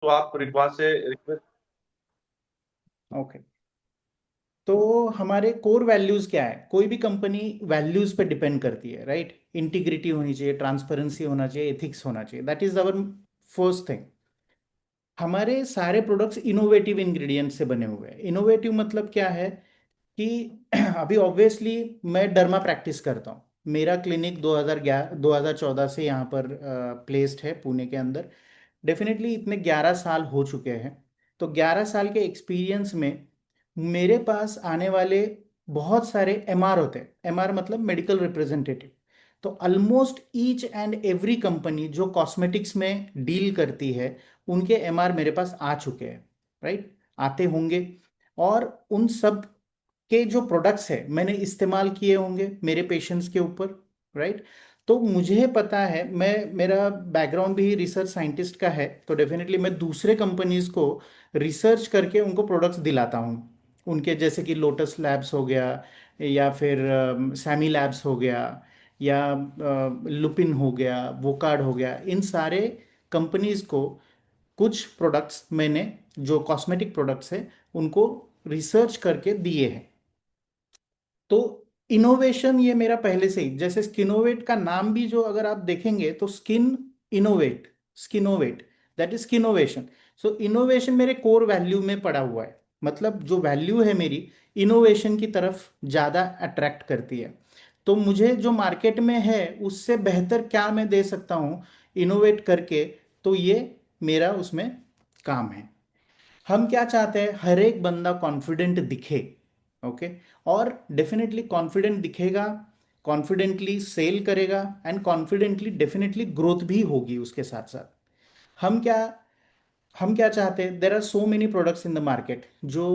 तो आप रिक्वा से रिक्वेस्ट। ओके। तो हमारे कोर वैल्यूज क्या है? कोई भी कंपनी वैल्यूज पे डिपेंड करती है, राइट? इंटीग्रिटी होनी चाहिए, ट्रांसपेरेंसी होना चाहिए, एथिक्स होना चाहिए। That is our first thing. हमारे सारे प्रोडक्ट्स इनोवेटिव इंग्रेडिएंट से बने हुए हैं। इनोवेटिव मतलब क्या है कि अभी ऑब्वियसली मैं डर्मा प्रैक्टिस करता हूँ। मेरा क्लिनिक 2011 2014 से यहाँ पर प्लेस्ड है पुणे के अंदर। डेफिनेटली इतने 11 साल हो चुके हैं। तो 11 साल के एक्सपीरियंस में मेरे पास आने वाले बहुत सारे एमआर होते हैं। एमआर मतलब मेडिकल रिप्रेजेंटेटिव। तो almost each and every company जो कॉस्मेटिक्स में डील करती है, उनके एमआर मेरे पास आ चुके हैं, राइट? आते होंगे। और उन सब के जो प्रोडक्ट्स है मैंने इस्तेमाल किए होंगे मेरे पेशेंट्स के ऊपर, राइट? तो मुझे पता है, मैं मेरा बैकग्राउंड भी रिसर्च साइंटिस्ट का है, तो डेफिनेटली मैं दूसरे कंपनीज को रिसर्च करके उनको प्रोडक्ट्स दिलाता हूँ। उनके जैसे कि लोटस लैब्स हो गया, या फिर सैमी लैब्स हो गया, या लुपिन हो गया, वोकार्ड हो गया, इन सारे कंपनीज को कुछ प्रोडक्ट्स मैंने, जो कॉस्मेटिक प्रोडक्ट्स है, उनको रिसर्च करके दिए हैं। तो इनोवेशन ये मेरा पहले से ही, जैसे स्किनोवेट का नाम भी जो अगर आप देखेंगे तो skin innovate, skinnovate, that is skinnovation. So innovation मेरे कोर वैल्यू में पड़ा हुआ है। मतलब जो वैल्यू है मेरी, इनोवेशन की तरफ ज़्यादा अट्रैक्ट करती है। तो मुझे जो मार्केट में है उससे बेहतर क्या मैं दे सकता हूँ इनोवेट करके, तो ये मेरा उसमें काम है। हम क्या चाहते हैं, हर एक बंदा कॉन्फिडेंट दिखे। ओके। और डेफिनेटली कॉन्फिडेंट दिखेगा, कॉन्फिडेंटली सेल करेगा, एंड कॉन्फिडेंटली डेफिनेटली ग्रोथ भी होगी उसके साथ साथ। हम क्या हम क्या चाहते हैं, there are so many products in the market जो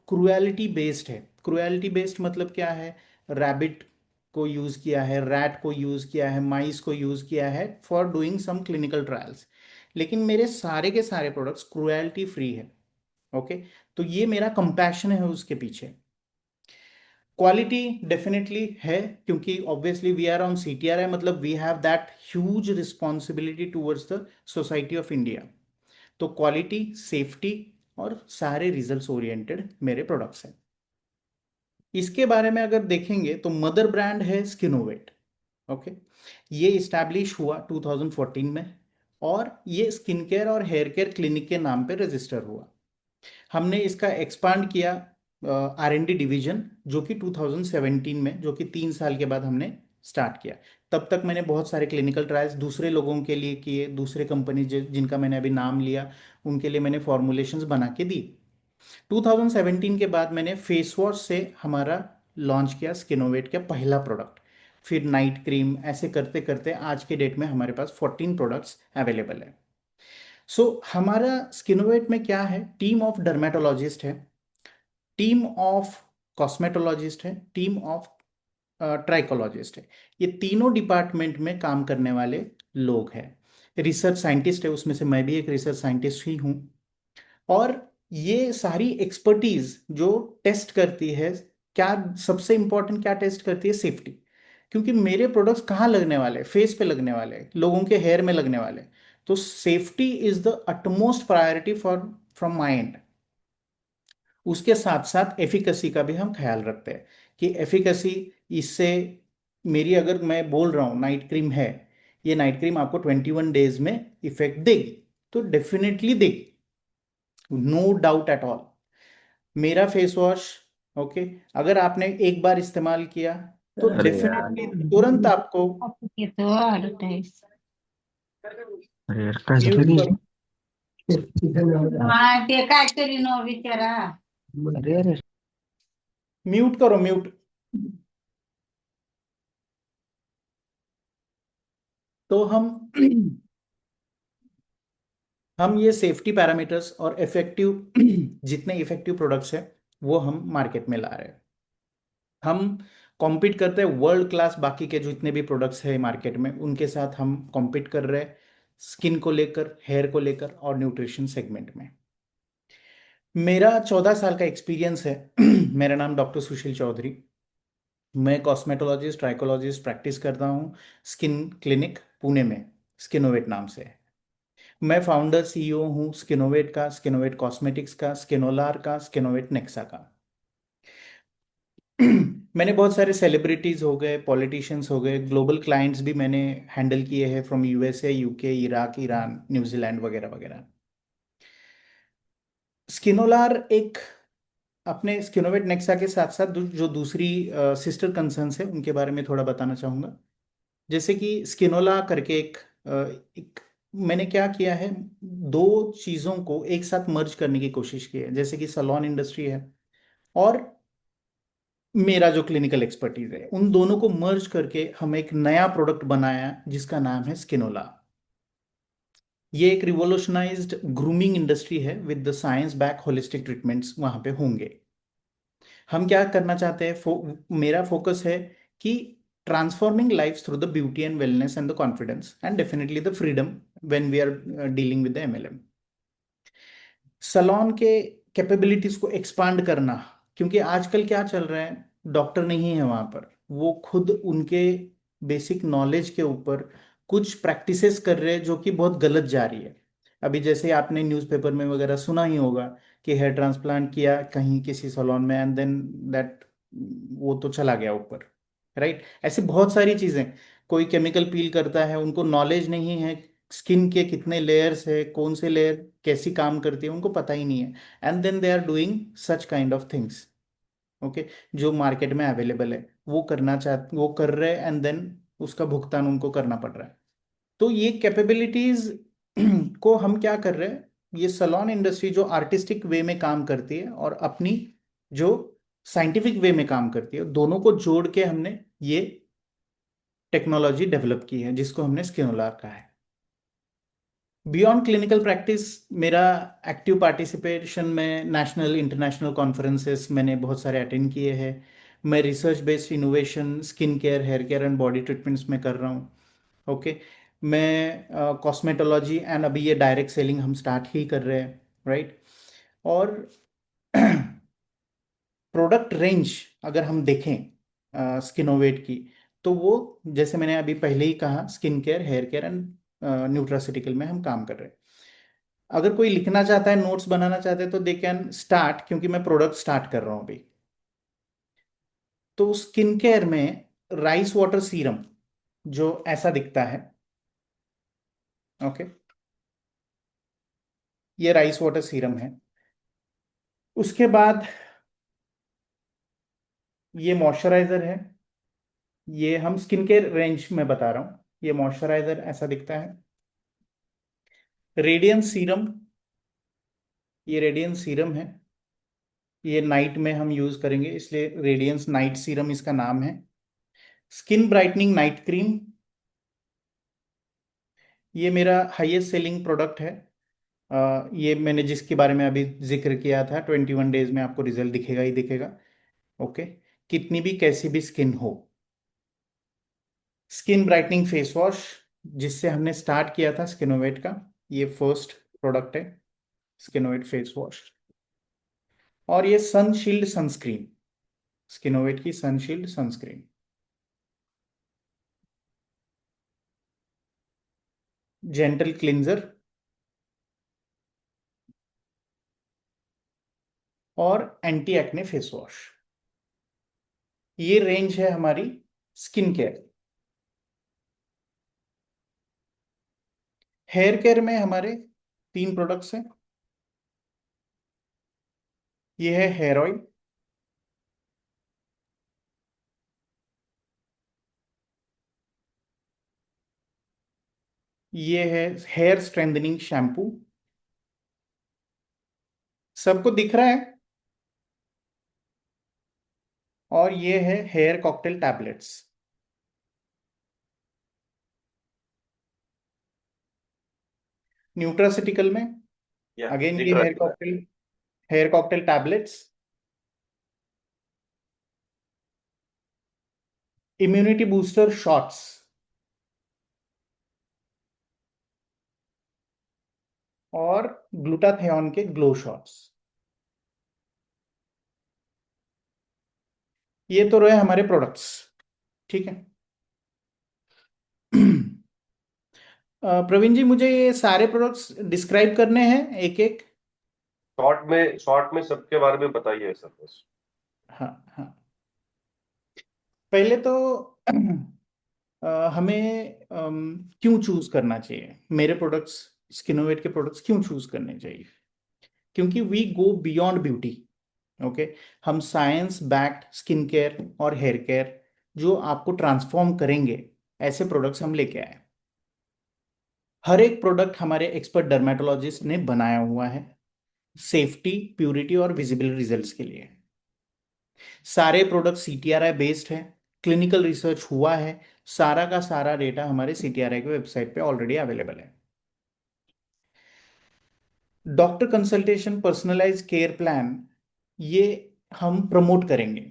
क्रुएलिटी बेस्ड है। क्रुएलिटी बेस्ड मतलब क्या है? रैबिट को यूज किया है, रैट को यूज किया है, माइस को यूज किया है for doing some clinical trials. लेकिन मेरे सारे के सारे प्रोडक्ट्स क्रुएलिटी फ्री है। ओके। तो ये मेरा कंपैशन है उसके पीछे। क्वालिटी डेफिनेटली है, क्योंकि obviously we are on CTRI, मतलब we have that huge responsibility towards the society of India. तो क्वालिटी, सेफ्टी और सारे रिजल्ट्स ओरिएंटेड मेरे प्रोडक्ट्स हैं। इसके बारे में अगर देखेंगे तो मदर ब्रांड है स्किनोवेट। ओके। ये इस्टेब्लिश हुआ 2014 में, और ये स्किन केयर और हेयर केयर क्लिनिक के नाम पे रजिस्टर हुआ। हमने इसका एक्सपांड किया R&D डिवीजन, जो कि 2017 में, जो कि 3 साल के बाद हमने स्टार्ट किया। तब तक मैंने बहुत सारे क्लिनिकल ट्रायल्स दूसरे लोगों के लिए किए, दूसरे कंपनी जिनका मैंने अभी नाम लिया, उनके लिए मैंने फॉर्मुलेशंस बना के दी। 2017 के बाद मैंने फेस वॉश से हमारा लॉन्च किया स्किनोवेट का पहला प्रोडक्ट। फिर नाइट क्रीम, ऐसे करते करते आज के डेट में हमारे पास 14 प्रोडक्ट्स अवेलेबल है। सो हमारा स्किनोवेट में क्या है, टीम ऑफ डर्मेटोलॉजिस्ट है, टीम ऑफ कॉस्मेटोलॉजिस्ट है, टीम ऑफ ट्राइकोलॉजिस्ट है। ये तीनों डिपार्टमेंट में काम करने वाले लोग हैं। रिसर्च साइंटिस्ट है, उसमें से मैं भी एक रिसर्च साइंटिस्ट ही हूँ। और ये सारी एक्सपर्टीज जो टेस्ट करती है, क्या सबसे इंपॉर्टेंट क्या टेस्ट करती है? सेफ्टी। क्योंकि मेरे प्रोडक्ट्स कहाँ लगने वाले हैं? फेस पे लगने वाले हैं, लोगों के हेयर में लगने वाले हैं। तो safety is the utmost priority for from my and. उसके साथ साथ एफिकेसी का भी हम ख्याल रखते हैं कि एफिकेसी, इससे मेरी, अगर मैं बोल रहा हूँ नाइट क्रीम है, ये नाइट क्रीम आपको 21 डेज में इफेक्ट देगी, तो डेफिनेटली देगी, नो डाउट एट ऑल। मेरा फेस वॉश, ओके, अगर आपने एक बार इस्तेमाल किया तो अरे यार। डेफिनेटली तुरंत आपको अरे यार काय म्यूट झालं रे? करो, हा ते काहीतरी न विचारा. अरे अरे. म्यूट करो, म्यूट। तो हम हम ये सेफ्टी पैरामीटर्स और इफेक्टिव जितने इफेक्टिव प्रोडक्ट्स हैं वो हम मार्केट में ला रहे हैं। हम कॉम्पीट करते हैं वर्ल्ड क्लास, बाकी के जो इतने भी प्रोडक्ट्स हैं मार्केट में उनके साथ हम कॉम्पीट कर रहे हैं, स्किन को लेकर, हेयर को लेकर और न्यूट्रिशन सेगमेंट में। मेरा 14 साल का एक्सपीरियंस है। मेरा नाम डॉक्टर सुशील चौधरी। मैं कॉस्मेटोलॉजिस्ट, ट्राइकोलॉजिस्ट प्रैक्टिस करता हूँ स्किन क्लिनिक पुणे में, स्किनोवेट नाम से है। मैं फाउंडर सीईओ हूँ स्किनोवेट का, स्किनोवेट कॉस्मेटिक्स का, स्किनोलार का, स्किनोवेट नेक्सा का। मैंने बहुत सारे सेलिब्रिटीज हो गए, पॉलिटिशियंस हो गए, ग्लोबल क्लाइंट्स भी मैंने हैंडल किए हैं from USA, UK, Iraq, Iran, New Zealand वगैरह वगैरह। स्किनोलार एक अपने स्किनोवेट नेक्सा के साथ साथ जो दूसरी सिस्टर कंसर्न्स है उनके बारे में थोड़ा बताना चाहूँगा। जैसे कि स्किनोला करके अ, एक मैंने क्या किया है, दो चीज़ों को एक साथ मर्ज करने की कोशिश की है। जैसे कि सलोन इंडस्ट्री है और मेरा जो क्लिनिकल एक्सपर्टीज है, उन दोनों को मर्ज करके हम एक नया प्रोडक्ट बनाया जिसका नाम है स्किनोला। ये एक रिवोल्यूशनाइज्ड ग्रूमिंग इंडस्ट्री है with the science back holistic treatments वहां पे होंगे। हम क्या करना चाहते हैं, मेरा फोकस है कि transforming life through the beauty and wellness and the confidence and definitely the freedom when we are dealing with the MLM. Salon के कैपेबिलिटीज को एक्सपांड करना, क्योंकि आजकल क्या चल रहा है, डॉक्टर नहीं है वहां पर, वो खुद उनके बेसिक नॉलेज के ऊपर कुछ प्रैक्टिसेस कर रहे हैं जो कि बहुत गलत जा रही है। अभी जैसे आपने न्यूज़पेपर में वगैरह सुना ही होगा कि हेयर ट्रांसप्लांट किया कहीं किसी सलोन में एंड देन दैट वो तो चला गया ऊपर, राइट। ऐसी बहुत सारी चीजें, कोई केमिकल पील करता है, उनको नॉलेज नहीं है स्किन के कितने लेयर्स है, कौन से लेयर कैसी काम करती है, उनको पता ही नहीं है। And then they are doing such kind of things, okay, जो मार्केट में अवेलेबल है वो करना चाहते, वो कर रहे हैं एंड देन उसका भुगतान उनको करना पड़ रहा है। तो ये कैपेबिलिटीज को हम क्या कर रहे हैं, ये सलोन इंडस्ट्री जो आर्टिस्टिक वे में काम करती है और अपनी जो साइंटिफिक वे में काम करती है, दोनों को जोड़ के हमने ये टेक्नोलॉजी डेवलप की है जिसको हमने स्किनोलार कहा है। बियॉन्ड क्लिनिकल प्रैक्टिस, मेरा एक्टिव पार्टिसिपेशन में नेशनल इंटरनेशनल कॉन्फ्रेंसेस मैंने बहुत सारे अटेंड किए हैं। मैं research based innovation skin care, hair care and body treatments में कर रहा हूँ, ओके। मैं कॉस्मेटोलॉजी एंड अभी ये डायरेक्ट सेलिंग हम स्टार्ट ही कर रहे हैं, राइट। और प्रोडक्ट रेंज अगर हम देखें स्किनोवेट की, तो वो जैसे मैंने अभी पहले ही कहा, skin care, hair care and nutraceutical में हम काम कर रहे हैं। अगर कोई लिखना चाहता है, नोट्स बनाना चाहते हैं, तो दे कैन स्टार्ट, क्योंकि मैं प्रोडक्ट स्टार्ट कर रहा हूँ अभी। तो स्किन केयर में राइस वाटर सीरम जो ऐसा दिखता है, ओके, ये राइस वाटर सीरम है। उसके बाद ये मॉइस्चराइजर है। ये हम स्किन केयर रेंज में बता रहा हूँ, ये मॉइस्चराइजर ऐसा दिखता है। रेडियंस सीरम, ये रेडियंस सीरम है। ये नाइट में हम यूज करेंगे इसलिए रेडियंस नाइट सीरम इसका नाम है। स्किन ब्राइटनिंग नाइट क्रीम, ये मेरा हाईएस्ट सेलिंग प्रोडक्ट है। ये मैंने जिसके बारे में अभी जिक्र किया था, 21 डेज में आपको रिजल्ट दिखेगा ही दिखेगा, ओके, कितनी भी कैसी भी स्किन हो। स्किन ब्राइटनिंग फेस वॉश, जिससे हमने स्टार्ट किया था स्किनोवेट का, ये फर्स्ट प्रोडक्ट है स्किनोवेट फेस वॉश। और ये सनशील्ड सनस्क्रीन, स्किनोवेट की सनशील्ड सनस्क्रीन। जेंटल क्लिंजर और एंटी एक्ने फेस वॉश, ये रेंज है हमारी स्किन केयर। हेयर केयर में हमारे 3 प्रोडक्ट्स हैं। ये है हेयर ऑयल, ये है हेयर स्ट्रेंथनिंग शैम्पू, सबको दिख रहा है, और ये है हेयर कॉकटेल टैबलेट्स। न्यूट्रासिटिकल में या अगेन दिख ये रहा है, हेयर दिख रहा है। Cocktail, hair cocktail tablets. Immunity booster shots और ग्लूटाथियोन के ग्लो शॉट्स। ये तो रहे हमारे प्रोडक्ट्स, ठीक है। प्रवीण जी, मुझे ये सारे प्रोडक्ट्स डिस्क्राइब करने हैं एक एक। शॉर्ट में सबके बारे में बताइए सर बस। हाँ हाँ। पहले तो हमें क्यों चूज करना चाहिए मेरे प्रोडक्ट्स, स्किनोवेट के प्रोडक्ट्स क्यों चूज करने चाहिए? क्योंकि we go beyond beauty. Okay. हम साइंस बैक्ड स्किन केयर और हेयर केयर जो आपको ट्रांसफॉर्म करेंगे, ऐसे प्रोडक्ट्स हम लेके आए। हर एक प्रोडक्ट हमारे एक्सपर्ट डर्मेटोलॉजिस्ट ने बनाया हुआ है सेफ्टी, प्यूरिटी और विजिबल रिजल्ट्स के लिए। सारे प्रोडक्ट सीटीआरआई बेस्ड है, क्लिनिकल रिसर्च हुआ है। सारा का सारा डेटा हमारे सीटीआरआई के वेबसाइट पे ऑलरेडी अवेलेबल है। Doctor consultation, personalise care plan, ये हम प्रमोट करेंगे।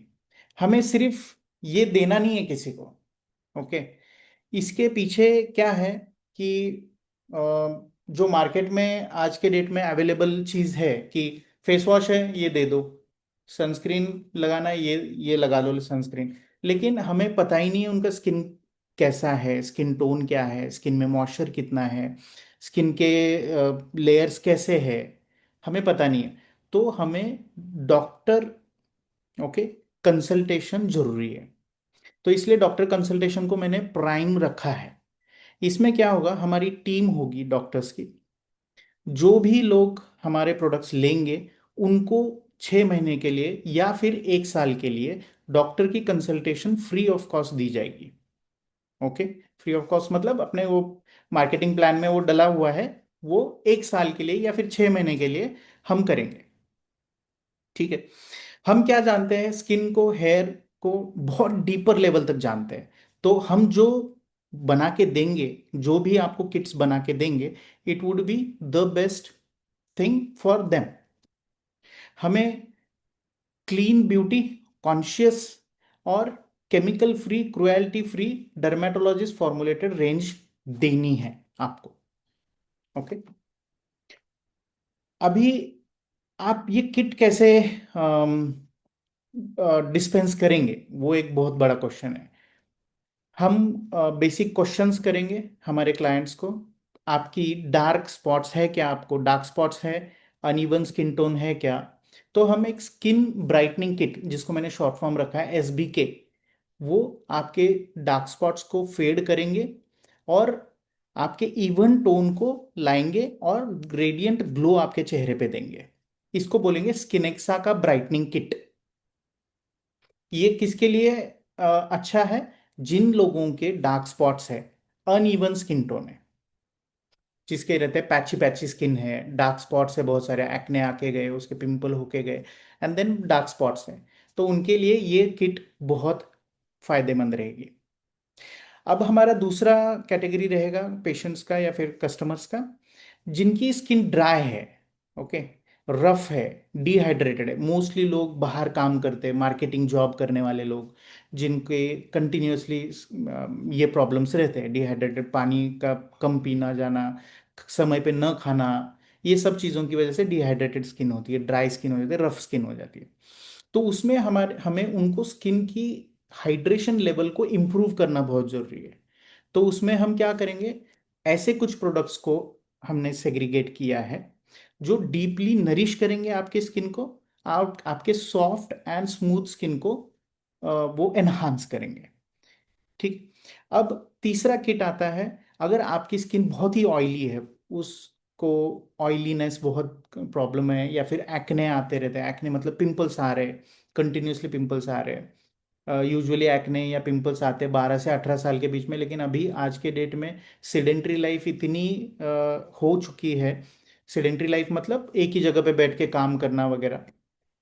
हमें सिर्फ ये देना नहीं है किसी को। ओके। इसके पीछे क्या है कि अ, जो मार्केट में आज के डेट में अवेलेबल चीज है कि फेस वॉश है ये दे दो, सनस्क्रीन लगाना है ये लगा लो सनस्क्रीन। लेकिन हमें पता ही नहीं है उनका स्किन कैसा है, स्किन टोन क्या है, स्किन में मॉइस्चर कितना है, स्किन के लेयर्स कैसे है, हमें पता नहीं है। तो हमें डॉक्टर, ओके, कंसल्टेशन जरूरी है। तो इसलिए डॉक्टर कंसल्टेशन को मैंने प्राइम रखा है। इसमें क्या होगा, हमारी टीम होगी डॉक्टर्स की। जो भी लोग हमारे प्रोडक्ट्स लेंगे उनको 6 महीने के लिए या फिर 1 साल के लिए डॉक्टर की कंसल्टेशन फ्री ऑफ कॉस्ट दी जाएगी। ओके। फ्री ऑफ कॉस्ट मतलब अपने वो मार्केटिंग प्लान में वो डला हुआ है, वो 1 साल के लिए या फिर 6 महीने के लिए हम करेंगे। ठीक है। हम क्या जानते हैं, स्किन को, हेयर को बहुत डीपर लेवल तक जानते हैं। तो हम जो बना के देंगे, जो भी आपको किट्स बना के देंगे, it would be the best thing for them. हमें क्लीन ब्यूटी, कॉन्शियस और chemical free, cruelty free dermatologist formulated range देनी है आपको। ओके। अभी आप ये किट कैसे डिस्पेंस करेंगे, वो एक बहुत बड़ा क्वेश्चन है। हम बेसिक क्वेश्चंस करेंगे हमारे क्लाइंट्स को। आपकी डार्क स्पॉट्स है क्या, आपको डार्क स्पॉट्स है, अनइवन स्किन टोन है क्या? तो हम एक स्किन ब्राइटनिंग किट, जिसको मैंने शॉर्ट फॉर्म रखा है SBK, वो आपके डार्क स्पॉट्स को फेड करेंगे और आपके इवन टोन को लाएंगे और ग्रेडियंट ग्लो आपके चेहरे पे देंगे। इसको बोलेंगे स्किनेक्सा का ब्राइटनिंग किट। ये किसके लिए अच्छा है? जिन लोगों के डार्क स्पॉट्स है, अनइवन स्किन टोन है, जिसके रहते हैं पैची पैची स्किन है, डार्क स्पॉट्स है, बहुत सारे एक्ने आके गए, उसके पिंपल होके गए, एंड देन डार्क स्पॉट्स है, तो उनके लिए ये किट बहुत फायदेमंद रहेगी। अब हमारा दूसरा कैटेगरी रहेगा पेशेंट्स का या फिर कस्टमर्स का, जिनकी स्किन ड्राई है, ओके, रफ है, डिहाइड्रेटेड है। मोस्टली लोग बाहर काम करते हैं, मार्केटिंग जॉब करने वाले लोग, जिनके कंटिन्यूअसली ये प्रॉब्लम्स रहते हैं, डिहाइड्रेटेड, पानी का कम पीना जाना, समय पे न खाना, ये सब चीज़ों की वजह से डिहाइड्रेटेड स्किन होती है, ड्राई स्किन हो जाती है, रफ स्किन हो जाती है। तो उसमें हमें उनको स्किन की हाइड्रेशन लेवल को इम्प्रूव करना बहुत जरूरी है। तो उसमें हम क्या करेंगे, ऐसे कुछ प्रोडक्ट्स को हमने सेग्रीगेट किया है जो डीपली नरिश करेंगे आपके स्किन को, आपके सॉफ्ट एंड स्मूथ स्किन को वो एनहांस करेंगे। ठीक। अब तीसरा किट आता है, अगर आपकी स्किन बहुत ही ऑयली है, उसको ऑयलीनेस बहुत प्रॉब्लम है, या फिर एक्ने आते रहते हैं, एक्ने मतलब पिंपल्स आ रहे, कंटिन्यूसली पिंपल्स आ रहे हैं। यूजुअली एक्ने या पिंपल्स आते हैं 12 से 18 साल के बीच में, लेकिन अभी आज के डेट में सेडेंट्री लाइफ इतनी हो चुकी है। सेडेंट्री लाइफ मतलब एक ही जगह पे बैठ के काम करना वगैरह,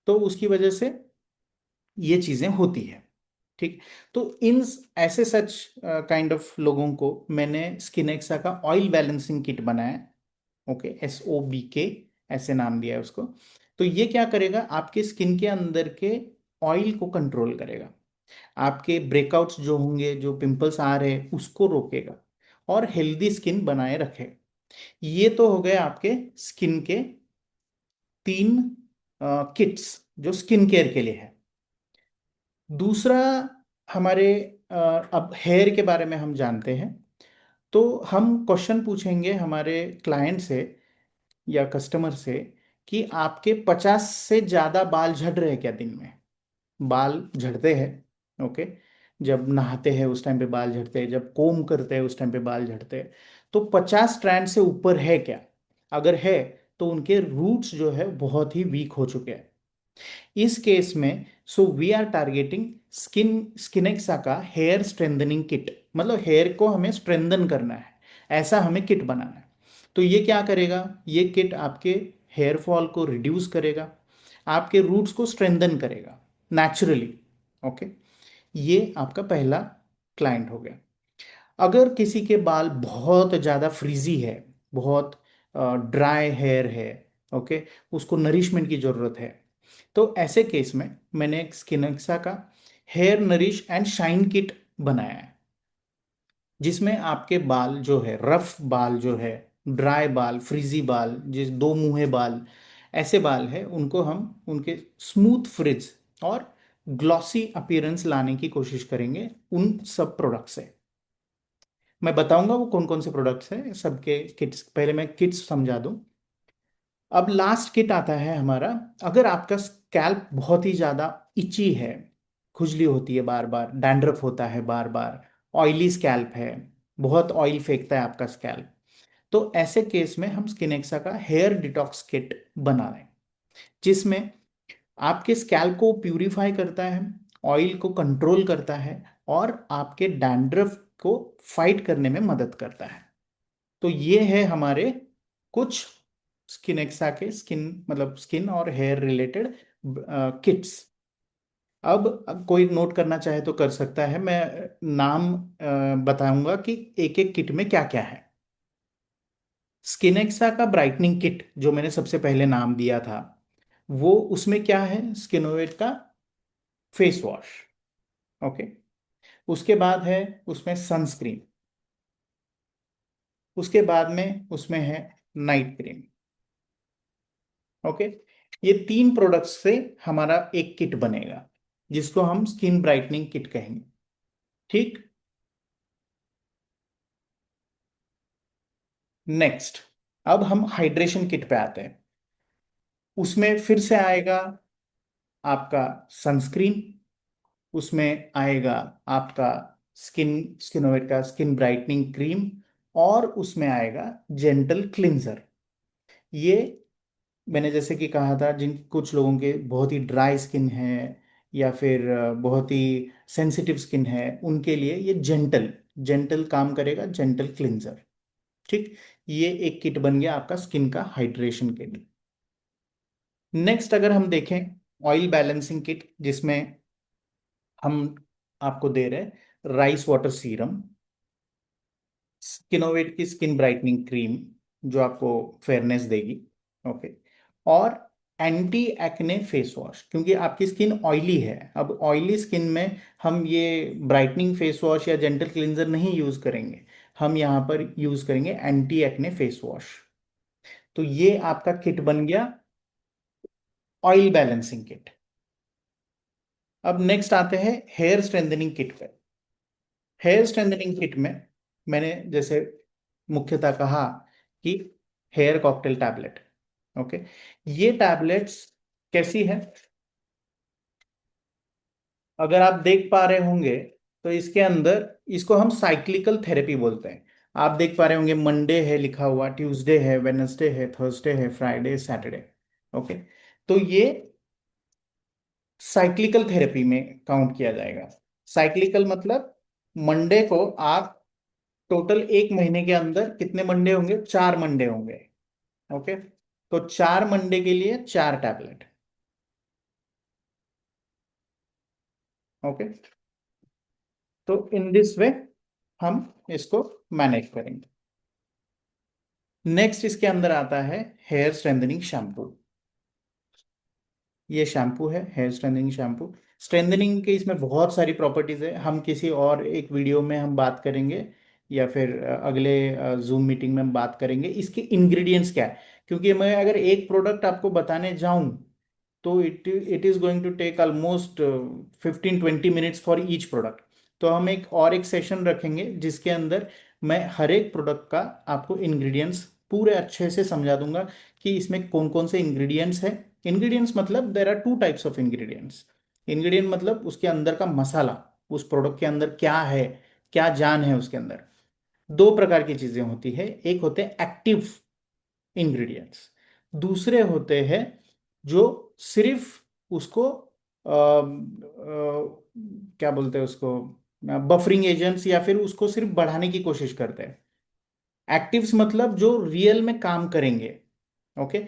तो उसकी वजह से ये चीजें होती है। ठीक। तो इन ऐसे सच काइंड ऑफ लोगों को मैंने स्किनेक्सा का ऑयल बैलेंसिंग किट बनाया। ओके, SOBK ऐसे नाम दिया है उसको। तो ये क्या करेगा, आपके स्किन के अंदर के ऑयल को कंट्रोल करेगा, आपके ब्रेकआउट्स जो होंगे, जो पिंपल्स आ रहे हैं उसको रोकेगा और हेल्दी स्किन बनाए रखेगा। ये तो हो गए आपके स्किन के 3 किट्स जो स्किन केयर के लिए है। दूसरा हमारे अब हेयर के बारे में हम जानते हैं। तो हम क्वेश्चन पूछेंगे हमारे क्लाइंट से या कस्टमर से कि आपके 50 से ज्यादा बाल झड़ रहे हैं क्या दिन में? बाल झड़ते हैं, ओके। जब नहाते हैं उस टाइम पे बाल झड़ते हैं, जब कोम करते हैं उस टाइम पे बाल झड़ते हैं। तो 50 स्ट्रैंड से ऊपर है क्या? अगर है तो उनके रूट्स जो है बहुत ही वीक हो चुके हैं। इस केस में सो वी आर टारगेटिंग स्किनेक्सा का हेयर स्ट्रेंथनिंग किट, मतलब हेयर को हमें स्ट्रेंथन करना है, ऐसा हमें किट बनाना है। तो ये क्या करेगा? ये किट आपके हेयर फॉल को रिड्यूस करेगा, आपके रूट्स को स्ट्रेंथन करेगा नेचुरली, ओके। ये आपका पहला क्लाइंट हो गया। अगर किसी के बाल बहुत ज़्यादा फ्रीजी है, बहुत ड्राई हेयर है, ओके, उसको नरिशमेंट की ज़रूरत है, तो ऐसे केस में मैंने एक स्किनेक्सा का hair nourish and shine kit बनाया है, जिसमें आपके बाल जो है, रफ बाल जो है, ड्राई बाल, फ्रीजी बाल, जिस दो मुंहे बाल, ऐसे बाल है, उनको हम उनके स्मूथ फ्रिज और ग्लॉसी अपीयरेंस लाने की कोशिश करेंगे उन सब प्रोडक्ट से। मैं बताऊंगा वो कौन कौन से प्रोडक्ट्स हैं सबके किट्स, पहले मैं किट्स समझा दूं। अब लास्ट किट आता है हमारा। अगर आपका स्कैल्प बहुत ही ज्यादा इची है, खुजली होती है बार बार, डैंड्रफ होता है बार बार, ऑयली स्कैल्प है, बहुत ऑयल फेंकता है आपका स्कैल्प, तो ऐसे केस में हम स्किनेक्सा का हेयर डिटॉक्स किट बना रहे हैं, जिसमें आपके स्कैल्प को प्यूरिफाई करता है, ऑयल को कंट्रोल करता है और आपके डैंड्रफ को फाइट करने में मदद करता है। तो ये है हमारे कुछ स्किनेक्सा के स्किन, मतलब स्किन और हेयर रिलेटेड किट्स। अब कोई नोट करना चाहे तो कर सकता है, मैं नाम बताऊंगा कि एक एक किट में क्या क्या है। स्किनेक्सा का ब्राइटनिंग किट जो मैंने सबसे पहले नाम दिया था, वो उसमें क्या है? स्किनोवेट का फेस वॉश, ओके। उसके बाद है उसमें सनस्क्रीन, उसके बाद में उसमें है नाइट क्रीम, ओके। ये तीन प्रोडक्ट्स से हमारा एक किट बनेगा, जिसको हम स्किन ब्राइटनिंग किट कहेंगे, ठीक। नेक्स्ट, अब हम हाइड्रेशन किट पे आते हैं। उसमें फिर से आएगा आपका सनस्क्रीन, उसमें आएगा आपका स्किनोवेट का स्किन ब्राइटनिंग क्रीम, और उसमें आएगा जेंटल क्लिंजर। ये मैंने जैसे कि कहा था, जिन कुछ लोगों के बहुत ही ड्राई स्किन है या फिर बहुत ही सेंसिटिव स्किन है, उनके लिए ये जेंटल जेंटल काम करेगा, जेंटल क्लिंजर, ठीक। ये एक किट बन गया आपका स्किन का हाइड्रेशन किट। नेक्स्ट अगर हम देखें, ऑयल बैलेंसिंग किट, जिसमें हम आपको दे रहे हैं राइस वाटर सीरम, स्किनोवेट की स्किन ब्राइटनिंग क्रीम जो आपको फेयरनेस देगी, ओके, और एंटी एक्ने फेस वॉश, क्योंकि आपकी स्किन ऑयली है। अब ऑयली स्किन में हम ये ब्राइटनिंग फेस वॉश या जेंटल क्लिंजर नहीं यूज करेंगे, हम यहाँ पर यूज करेंगे एंटी एक्ने फेस वॉश। तो ये आपका किट बन गया ऑयल बैलेंसिंग किट। अब नेक्स्ट आते हैं हेयर स्ट्रेंथनिंग किट पे। हेयर स्ट्रेंथनिंग किट में मैंने जैसे मुख्यतः कहा कि हेयर कॉकटेल टैबलेट, ओके। ये टैबलेट्स कैसी है? अगर आप देख पा रहे होंगे तो इसके अंदर, इसको हम साइक्लिकल थेरेपी बोलते हैं। आप देख पा रहे होंगे मंडे है लिखा हुआ, ट्यूसडे है, वेडनेसडे है, थर्सडे है, फ्राइडे, सैटरडे, ओके। तो ये साइक्लिकल थेरेपी में काउंट किया जाएगा। साइक्लिकल मतलब मंडे को आप टोटल एक महीने के अंदर कितने मंडे होंगे? 4 मंडे होंगे, ओके। तो 4 मंडे के लिए 4 टैबलेट, ओके। तो इन दिस वे हम इसको मैनेज करेंगे। नेक्स्ट इसके अंदर आता है हेयर स्ट्रेंथनिंग शैम्पू। ये शैम्पू है हेयर स्ट्रेंथनिंग शैम्पू। स्ट्रेंथनिंग के इसमें बहुत सारी प्रॉपर्टीज है, हम किसी और एक वीडियो में हम बात करेंगे, या फिर अगले जूम मीटिंग में हम बात करेंगे इसके इंग्रेडिएंट्स क्या है। क्योंकि मैं अगर एक प्रोडक्ट आपको बताने जाऊं तो it is going to take almost 15-20 minutes for each product. तो हम एक और एक सेशन रखेंगे जिसके अंदर मैं हर एक प्रोडक्ट का आपको इंग्रेडिएंट्स पूरे अच्छे से समझा दूंगा कि इसमें कौन कौन से इंग्रेडिएंट्स है। इंग्रेडिएंट्स मतलब there are two types of ingredients. Ingredient मतलब उसके अंदर का मसाला, उस प्रोडक्ट के अंदर क्या है, क्या जान है उसके अंदर। दो प्रकार की चीजें होती है, एक होते हैं एक्टिव इंग्रेडिएंट्स, दूसरे होते हैं जो सिर्फ उसको क्या बोलते हैं उसको, बफरिंग एजेंट्स, या फिर उसको सिर्फ बढ़ाने की कोशिश करते हैं। एक्टिव्स मतलब जो रियल में काम करेंगे। ओके,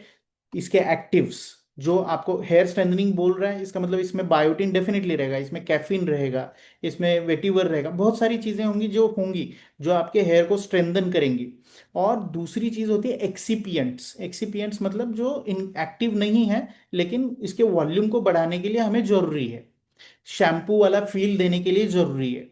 इसके एक्टिव्स जो आपको हेयर स्ट्रेंथनिंग बोल रहा है, इसका मतलब इसमें बायोटिन डेफिनेटली रहेगा, इसमें कैफीन रहेगा, इसमें वेटिवर रहेगा, बहुत सारी चीजें होंगी जो आपके हेयर को स्ट्रेंथन करेंगी। और दूसरी चीज होती है एक्सिपियंट्स। एक्सिपियंट्स मतलब जो इन एक्टिव नहीं है लेकिन इसके वॉल्यूम को बढ़ाने के लिए हमें जरूरी है, शैम्पू वाला फील देने के लिए जरूरी है,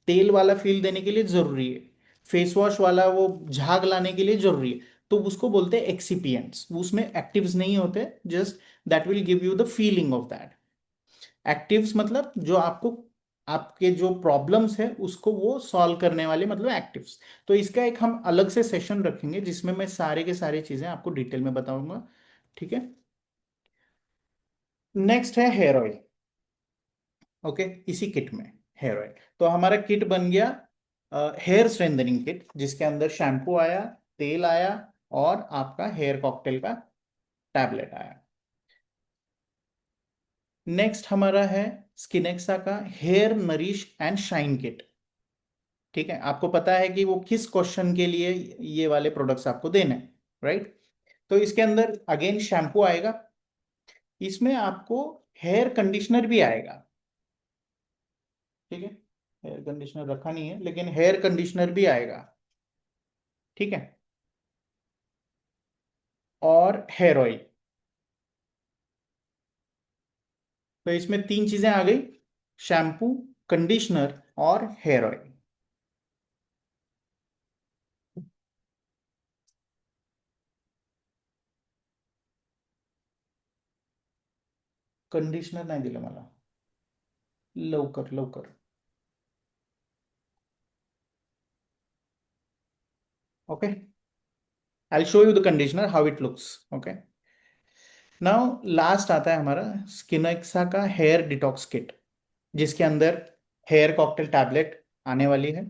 तेल वाला फील देने के लिए जरूरी है, फेस वॉश वाला वो झाग लाने के लिए जरूरी है। तो उसको बोलते हैं एक्सिपिएंट्स, उसमें एक्टिव्स नहीं होते, just that will give you the feeling of that. Actives मतलब जो आपको आपके जो प्रॉब्लम्स है उसको वो सॉल्व करने वाले, मतलब एक्टिव्स। तो इसका एक हम अलग से सेशन रखेंगे जिसमें मैं सारे के सारे चीजें आपको डिटेल में बताऊंगा। ठीक है, नेक्स्ट है हेयर ऑयल। ओके, इसी किट में हेयर ऑयल। तो हमारा किट बन गया हेयर स्ट्रेंथनिंग किट, जिसके अंदर शैम्पू आया, तेल आया, और आपका हेयर कॉकटेल का टैबलेट आया। नेक्स्ट हमारा है स्किनेक्सा का hair nourish and shine kit. ठीक है, आपको पता है कि वो किस क्वेश्चन के लिए ये वाले प्रोडक्ट्स आपको देने हैं, राइट। तो इसके अंदर अगेन शैम्पू आएगा, इसमें आपको हेयर कंडीशनर भी आएगा। ठीक है, हेयर कंडीशनर रखा नहीं है लेकिन हेयर कंडीशनर भी आएगा। ठीक है, और हेयर ऑयल। तो इसमें तीन चीजें आ गई, शैम्पू, कंडीशनर और हेयर ऑयल। कंडिशनर नाही दिलं मला, लवकर लवकर। Okay, I show you the conditioner how it looks. Okay, now last आता है हमारा स्किनेक्सा का हेयर डिटॉक्स किट, जिसके अंदर हेयर कॉकटेल टैबलेट आने वाली है।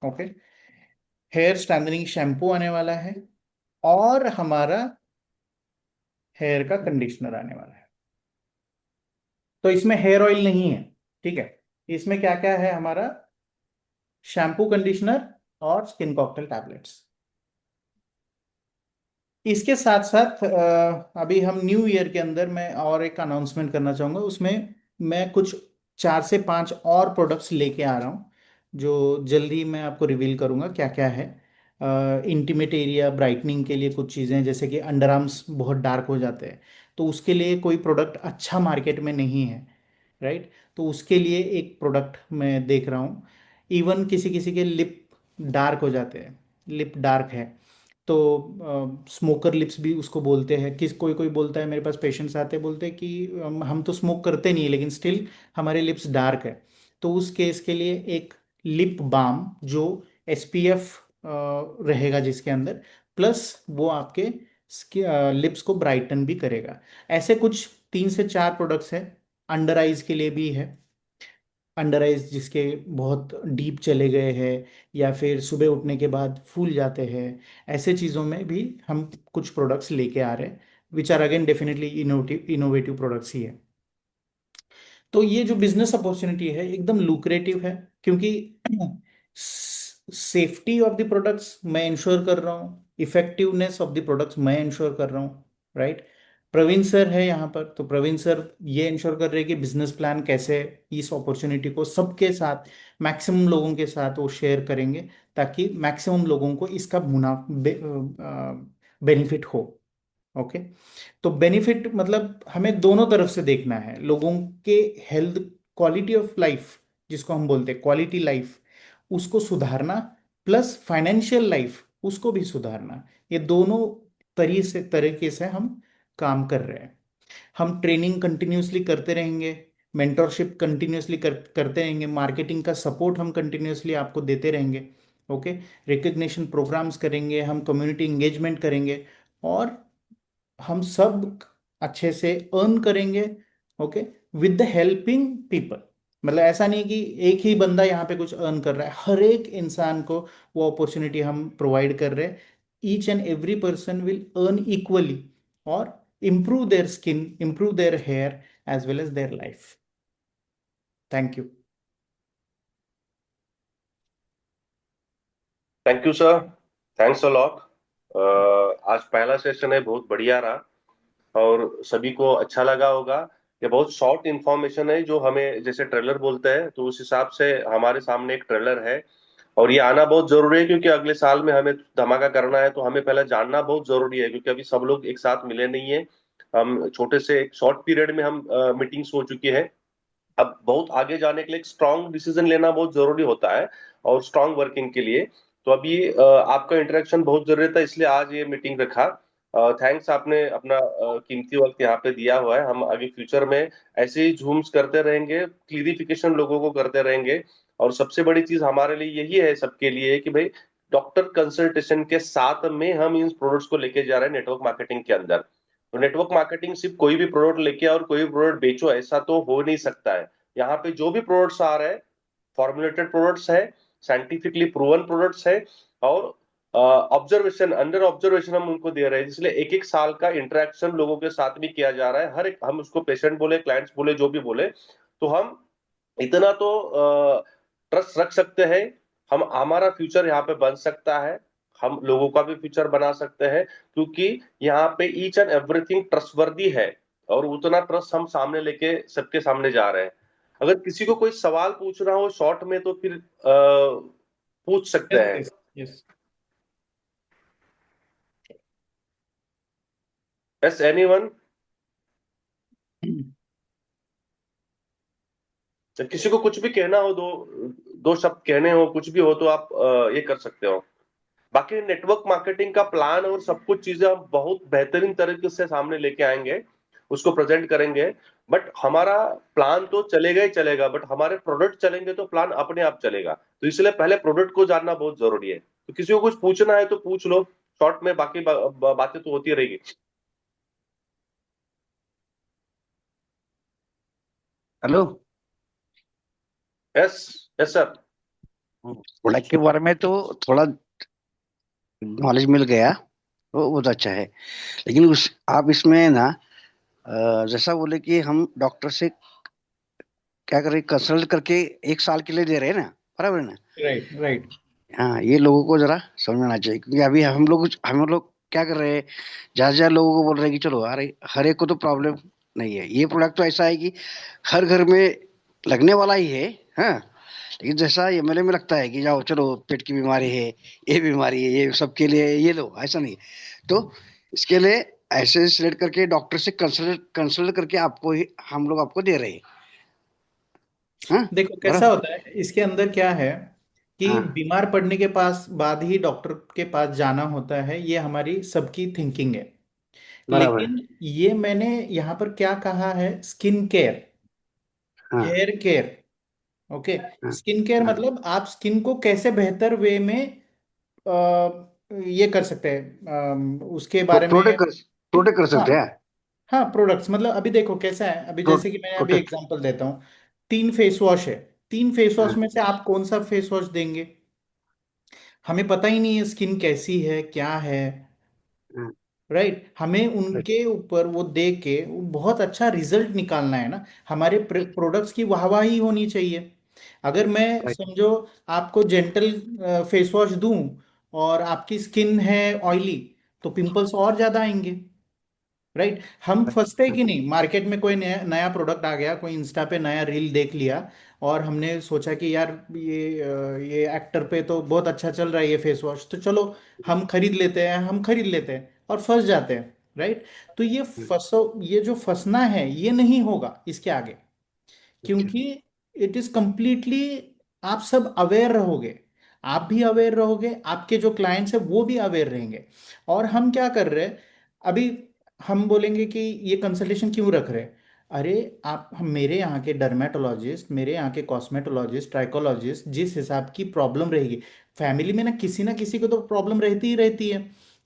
ओके, हेयर स्ट्रेंथनिंग शैम्पू आने वाला है, और हमारा हेयर का कंडीशनर आने वाला है। तो इसमें हेयर ऑयल नहीं है। ठीक है, इसमें क्या क्या है हमारा, शैम्पू, कंडीशनर और स्किन कॉकटेल टैबलेट्स। इसके साथ साथ अभी हम न्यू ईयर के अंदर मैं और एक अनाउंसमेंट करना चाहूँगा, उसमें मैं कुछ 4 से 5 और प्रोडक्ट्स लेके आ रहा हूँ, जो जल्दी मैं आपको रिवील करूँगा क्या क्या है। इंटीमेट एरिया ब्राइटनिंग के लिए कुछ चीज़ें, जैसे कि अंडर आर्म्स बहुत डार्क हो जाते हैं, तो उसके लिए कोई प्रोडक्ट अच्छा मार्केट में नहीं है, राइट। तो उसके लिए एक प्रोडक्ट मैं देख रहा हूँ। इवन किसी किसी के लिप डार्क हो जाते हैं, लिप डार्क है, तो स्मोकर लिप्स भी उसको बोलते हैं। किस कोई कोई बोलता है, मेरे पास पेशेंट्स आते हैं बोलते हैं कि हम तो स्मोक करते नहीं लेकिन स्टिल हमारे लिप्स डार्क है। तो उस केस के लिए एक लिप बाम जो एसपीएफ रहेगा जिसके अंदर, प्लस वो आपके लिप्स को ब्राइटन भी करेगा। ऐसे कुछ 3 से 4 प्रोडक्ट्स हैं। अंडर आइज के लिए भी है, अंडर आइज जिसके बहुत डीप चले गए हैं, या फिर सुबह उठने के बाद फूल जाते हैं, ऐसे चीज़ों में भी हम कुछ प्रोडक्ट्स लेके आ रहे हैं, which are again definitely innovative innovative products ही है। तो ये जो बिजनेस अपॉर्चुनिटी है एकदम लुक्रेटिव है, क्योंकि सेफ्टी ऑफ द प्रोडक्ट्स मैं इंश्योर कर रहा हूँ, इफेक्टिवनेस ऑफ द प्रोडक्ट्स मैं इंश्योर कर रहा हूँ, राइट। प्रवीण सर है यहाँ पर, तो प्रवीण सर ये इंश्योर कर रहे हैं कि बिजनेस प्लान कैसे इस अपॉर्चुनिटी को सबके साथ, मैक्सिमम लोगों के साथ वो शेयर करेंगे, ताकि मैक्सिमम लोगों को इसका बेनिफिट हो। ओके, तो बेनिफिट मतलब हमें दोनों तरफ से देखना है, लोगों के हेल्थ, क्वालिटी ऑफ लाइफ जिसको हम बोलते हैं क्वालिटी लाइफ, उसको सुधारना, प्लस फाइनेंशियल लाइफ उसको भी सुधारना। ये दोनों तरीके से हम काम कर रहे हैं। हम ट्रेनिंग कंटिन्यूसली करते रहेंगे, मेंटरशिप कंटिन्यूसली करते रहेंगे, मार्केटिंग का सपोर्ट हम कंटिन्यूसली आपको देते रहेंगे। ओके, रिकग्निशन प्रोग्राम्स करेंगे, हम कम्युनिटी इंगेजमेंट करेंगे, और हम सब अच्छे से अर्न करेंगे। Okay, with the helping people. मतलब ऐसा नहीं कि एक ही बंदा यहाँ पे कुछ अर्न कर रहा है, हर एक इंसान को वो अपॉर्चुनिटी हम प्रोवाइड कर रहे हैं। Each and every person will earn equally, और improve their skin, improve their hair, as well as their life. Thank you. Thank you sir, thanks a lot. आज पहला सेशन है, बहुत बढ़िया रहा और सभी को अच्छा लगा होगा। ये बहुत शॉर्ट इंफॉर्मेशन है जो हमें जैसे ट्रेलर बोलते हैं, तो उस हिसाब से हमारे सामने एक ट्रेलर है और ये आना बहुत जरूरी है क्योंकि अगले साल में हमें धमाका करना है, तो हमें पहले जानना बहुत जरूरी है क्योंकि अभी सब लोग एक साथ मिले नहीं है। हम छोटे से एक शॉर्ट पीरियड में हम मीटिंग्स हो चुकी है। अब बहुत आगे जाने के लिए एक स्ट्रांग डिसीजन लेना बहुत जरूरी होता है और स्ट्रांग वर्किंग के लिए। तो अभी आपका इंटरेक्शन बहुत जरूरी था, इसलिए आज ये मीटिंग रखा। थैंक्स, आपने अपना कीमती वक्त यहाँ पे दिया हुआ है। हम आगे फ्यूचर में ऐसे ही जूम्स करते रहेंगे, क्लियरिफिकेशन लोगों को करते रहेंगे। और सबसे बड़ी चीज हमारे लिए यही है, सबके लिए, कि भाई डॉक्टर कंसल्टेशन के साथ में हम इन प्रोडक्ट्स को लेके जा रहे हैं नेटवर्क मार्केटिंग के अंदर। तो नेटवर्क मार्केटिंग सिर्फ कोई भी प्रोडक्ट लेके और कोई भी प्रोडक्ट बेचो ऐसा तो हो नहीं सकता है। यहाँ पे जो भी प्रोडक्ट्स आ रहे हैं, फॉर्मुलेटेड प्रोडक्ट्स है, साइंटिफिकली प्रूवन प्रोडक्ट्स है, और ऑब्जर्वेशन, अंडर ऑब्जर्वेशन हम उनको दे रहे हैं। इसलिए एक एक साल का इंटरेक्शन लोगों के साथ भी किया जा रहा है। हर एक, हम उसको पेशेंट बोले, क्लाइंट्स बोले, जो भी बोले, तो हम इतना तो ट्रस्ट रख सकते हैं। हम, हमारा फ्यूचर यहाँ पे बन सकता है, हम लोगों का भी फ्यूचर बना सकते हैं क्योंकि यहाँ पे ईच एंड एवरीथिंग ट्रस्टवर्दी है। और उतना ट्रस्ट हम सामने लेके सबके सामने जा रहे हैं। अगर किसी को कोई सवाल पूछना हो शॉर्ट में तो फिर पूछ सकते Yes, हैं। yes, yes. Yes, anyone? किसी को कुछ भी कहना हो, दो दो शब्द कहने हो, कुछ भी हो तो आप ये कर सकते हो। बाकी नेटवर्क मार्केटिंग का प्लान और सब कुछ चीजें हम बहुत बेहतरीन तरीके से सामने लेके आएंगे, उसको प्रेजेंट करेंगे। बट हमारा प्लान तो चलेगा ही चलेगा, बट हमारे प्रोडक्ट चलेंगे तो प्लान अपने आप चलेगा। तो इसलिए पहले प्रोडक्ट को जानना बहुत जरूरी है। तो किसी को कुछ पूछना है तो पूछ लो शॉर्ट में, बाकी बातें तो होती रहेगी। Hello. Yes, yes sir. Product के बारे में तो थोड़ा नॉलेज मिल गया, वो बहुत अच्छा है। लेकिन उस आप इसमें ना जैसा बोले कि हम डॉक्टर से क्या करें, कंसल्ट करके 1 साल के लिए दे रहे हैं ना, बराबर है ना? Right, right. हाँ, ये लोगों को जरा समझना चाहिए क्योंकि अभी हम लोग क्या कर रहे हैं, ज्यादा ज्यादा लोगों को बोल रहे हैं कि चलो, अरे हर एक को तो प्रॉब्लम नहीं है। ये प्रोडक्ट तो ऐसा है कि हर घर में लगने वाला ही है। हाँ, लेकिन जैसा एमएलए में लगता है कि जाओ चलो, पेट की बीमारी है, ये बीमारी है, ये सबके लिए ये लो, ऐसा नहीं है। तो इसके लिए ऐसे सिलेक्ट करके डॉक्टर से कंसल्ट कंसल्ट करके आपको ही हम लोग आपको दे रहे हैं। हाँ, देखो कैसा बराबर। होता है, इसके अंदर क्या है कि हाँ, बीमार पड़ने के पास बाद ही डॉक्टर के पास जाना होता है, ये हमारी सबकी थिंकिंग है। बराबर। लेकिन ये मैंने यहाँ पर क्या कहा है, स्किन केयर, हाँ, हेयर केयर। ओके, हाँ, स्किन केयर हाँ। मतलब आप स्किन को कैसे बेहतर वे में ये कर सकते हैं, उसके बारे में। प्रोटेक्ट कर हाँ, सकते हैं। हाँ, प्रोडक्ट्स मतलब अभी देखो कैसा है, अभी जैसे कि मैंने अभी प्रोटेक्ट। एग्जांपल देता हूँ। 3 फेस वॉश है, 3 फेस वॉश हाँ, में से आप कौन सा फेस वॉश देंगे? हमें पता ही नहीं है स्किन कैसी है, क्या है। हाँ, राइट, हमें उनके ऊपर वो दे के वो बहुत अच्छा रिजल्ट निकालना है ना। हमारे प्रोडक्ट्स की वाहवाही होनी चाहिए। अगर मैं राइट। समझो आपको जेंटल फेस वॉश दूं और आपकी स्किन है ऑयली, तो पिंपल्स और ज्यादा आएंगे। राइट, हम फंसते कि नहीं, मार्केट में कोई नया नया प्रोडक्ट आ गया, कोई इंस्टा पे नया रील देख लिया, और हमने सोचा कि यार ये एक्टर पे तो बहुत अच्छा चल रहा है ये फेस वॉश, तो चलो हम खरीद लेते हैं, हम खरीद लेते हैं और फंस जाते हैं। राइट, तो ये जो फंसना है ये नहीं होगा इसके आगे, अच्छा। क्योंकि इट इज कंप्लीटली, आप सब अवेयर रहोगे, आप भी अवेयर रहोगे, आपके जो क्लाइंट्स है वो भी अवेयर रहेंगे। और हम क्या कर रहे हैं अभी, हम बोलेंगे कि ये कंसल्टेशन क्यों रख रहे हैं? अरे आप, हम मेरे यहाँ के डर्मेटोलॉजिस्ट, मेरे यहाँ के कॉस्मेटोलॉजिस्ट, ट्राइकोलॉजिस्ट, जिस हिसाब की प्रॉब्लम रहेगी, फैमिली में ना किसी को तो प्रॉब्लम रहती ही रहती है।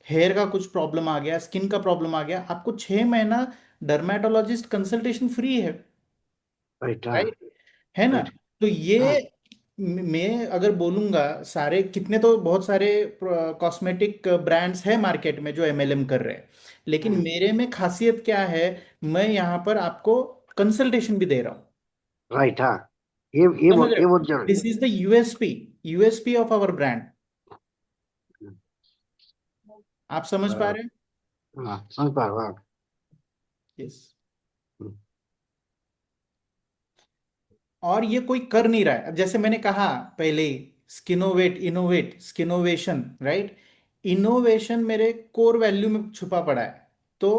हेयर का कुछ प्रॉब्लम आ गया, स्किन का प्रॉब्लम आ गया, आपको 6 महीना डर्मेटोलॉजिस्ट कंसल्टेशन फ्री है, राइट, हाँ, राइट? है ना? राइट, तो ये हाँ, मैं अगर बोलूंगा, सारे कितने तो बहुत सारे कॉस्मेटिक ब्रांड्स हैं मार्केट में जो एमएलएम कर रहे हैं, लेकिन हम्म, मेरे में खासियत क्या है, मैं यहाँ पर आपको कंसल्टेशन भी दे रहा हूँ। राइट, हाँ, समझ रहे ये हो? बहुत जरूरी this is the USP of our brand. है। आप समझ पा रहे हैं? हाँ, समझ पा रहा हूँ, हाँ। यस। हम्म, और ये कोई कर नहीं रहा है। अब जैसे मैंने कहा पहले ही, स्किनोवेशन, राइट? इनोवेशन मेरे कोर वैल्यू में छुपा पड़ा है। तो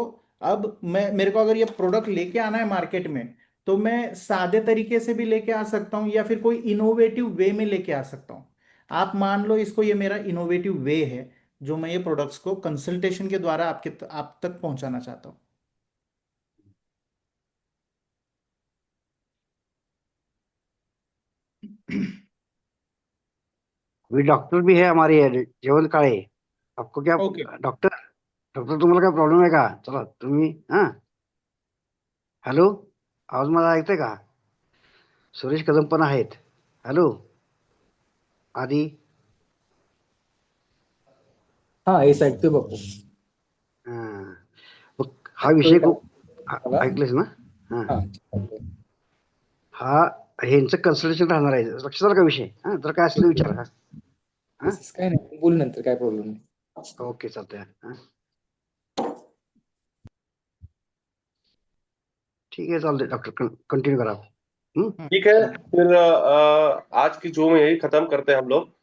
अब मेरे को अगर ये प्रोडक्ट लेके आना है मार्केट में, तो मैं सादे तरीके से भी लेके आ सकता हूँ या फिर कोई इनोवेटिव वे में लेके आ सकता हूँ। आप मान लो इसको, ये मेरा इनोवेटिव वे है जो मैं ये प्रोडक्ट्स को कंसल्टेशन के द्वारा आप तक पहुंचाना चाहता हूँ। अभी डॉक्टर भी है हमारे जेवण काळे. आपको क्या ओके। डॉक्टर डॉक्टर तुम्हाला काय प्रॉब्लेम आहे का? चला तुम्ही, हा, हॅलो, आवाज मला ऐकतंय का? सुरेश कदम पण आहेत. हॅलो, आधी, हाँ हे ऐकतोय बापू. हा, मग हा विषय खूप मला ऐकलेस ना? हा, हा हा, ह्यांचं कन्सल्टेशन राहणार आहे. लक्षात आलं का विषय? हा, जर काय असलं विचार. हा, हा, तसंच काय नाही, बोल नंतर, काय प्रॉब्लेम नाही. ओके, चालतंय. हा, ठीक आहे, चालतंय डॉक्टर, कंटिन्यू करा. हम्म. ठीक है, फिर आज की जूम यही खत्म करते हैं हम लोग।